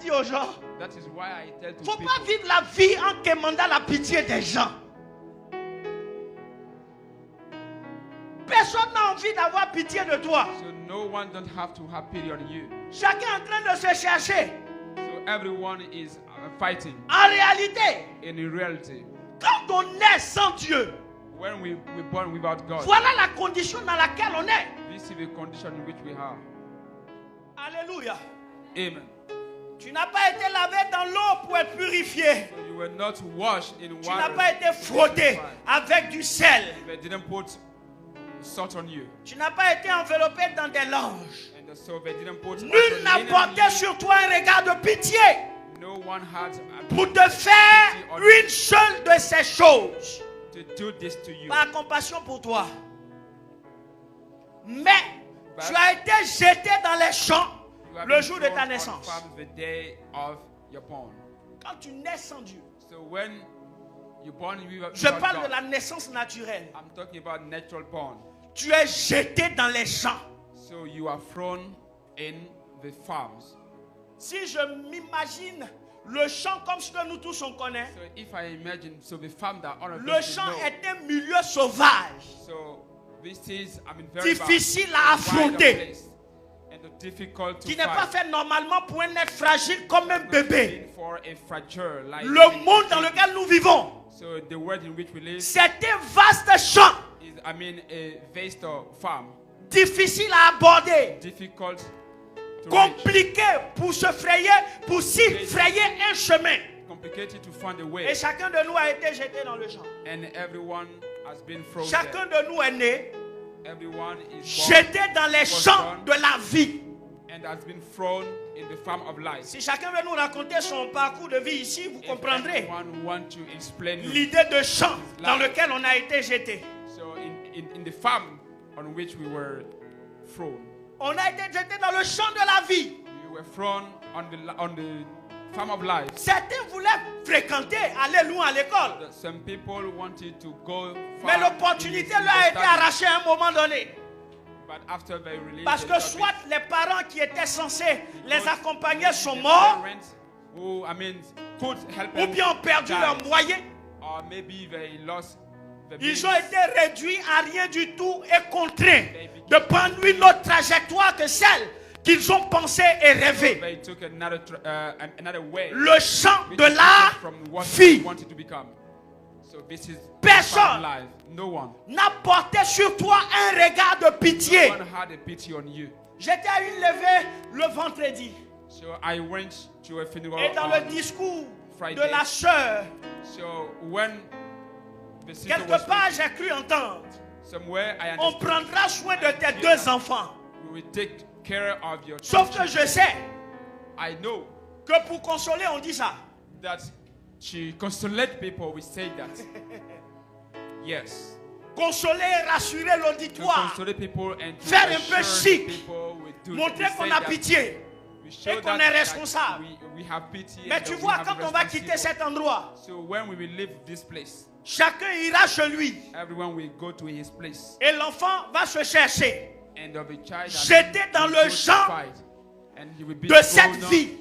dis aux gens, That is why I tell to faut people, pas vivre la vie en quémandant la pitié des gens. Personne n'a envie d'avoir pitié de toi. so no one don't have to have pity on you. Chacun est en train de se chercher. So everyone is fighting. En réalité, In reality, quand on est sans Dieu, when we're born without God, voilà la condition dans laquelle on est. this is the condition in which we are. Alléluia. Amen. Tu n'as pas été lavé dans l'eau pour être purifié. So you were not washed in Tu n'as water. pas été frotté avec du sel. They didn't put salt on you. Tu n'as pas été enveloppé dans des langes. And so they didn't put Nul n'a linen on porté you. sur toi un regard de pitié No one had pour te faire une seule de ces choses. to do this to you. Par compassion pour toi. Mais tu as été jeté dans les champs You have le been jour de ta thrown on naissance. farm the day of your born. Quand tu nais sans Dieu. So when you're born without Je parle God, de la naissance naturelle. I'm talking about natural born. Tu es jeté dans les champs. So you are thrown in the farms. Si je m'imagine le champ comme ce que nous tous on connaît, So if I imagine, so the farm that all of le us champ know, est un milieu sauvage, so this is, I mean, very difficile bad, à wider affronter, place, and difficult to qui n'est pas fight. fait normalement pour un être fragile comme un bébé. Meant for a fragile, like Le monde dans lequel nous vivons, so the world in which we live c'est un vaste champ, is, I mean, a vast farm, difficile à aborder, difficult to reach, compliqué pour se frayer, pour s'y frayer un chemin. complicated to find a Et way, chacun de nous a été jeté dans le champ. and everyone has been thrown Chacun there. de nous est né, Everyone is born jeté dans les champs de la vie. and has been thrown in the farm of life. Si chacun veut nous raconter son parcours de vie ici, vous If comprendrez anyone want to explain l'idée de champ dans lequel on a été jeté. so in the farm on which we were thrown, On a été jeté dans le champ de la vie. we were thrown on the farm of life. Certains voulaient fréquenter, aller loin à l'école. That some people wanted to go Mais far l'opportunité in leur a été study, arrachée à un moment donné. but after they released Parce the que study, soit les parents qui étaient censés les because accompagner sont the morts, parents who, I mean, could help ou them bien ont perdu died, leur moyen. or maybe they lost the Ils means. ont été réduits à rien du tout et contraints de prendre une autre trajectoire que celle qu'ils ont pensé et rêvé. They took another way. Le champ which de is la different from what they vie. wanted to become. So this is Personne. farm life. No one. N'a porté sur toi un regard de pitié. No one had a pity on you. J'étais à une levée le vendredi. So I went to a funeral Et dans le on discours Friday. de la sœur, So when the sister quelque was part j'ai cru entendre, somewhere, I on understood prendra soin de tes deux enfants. we will take care of your Sauf children. que je sais I know que pour consoler, on dit ça. that to consolate people, we say that. Yes. Consoler, rassurer To l'auditoire. consolate people and to Faire un peu assure chic. people we do. Montrer we qu'on say a that pitié. we show et qu'on that- est that responsable. we have pity Mais and tu that we vois, have quand on va responsibility. quitter cet endroit, So when we will leave this place, chacun ira chez lui. everyone will go to his place. Et l'enfant va se chercher And of a child that jeté dans will le go to champ fight, and he will be de cette thrown vie.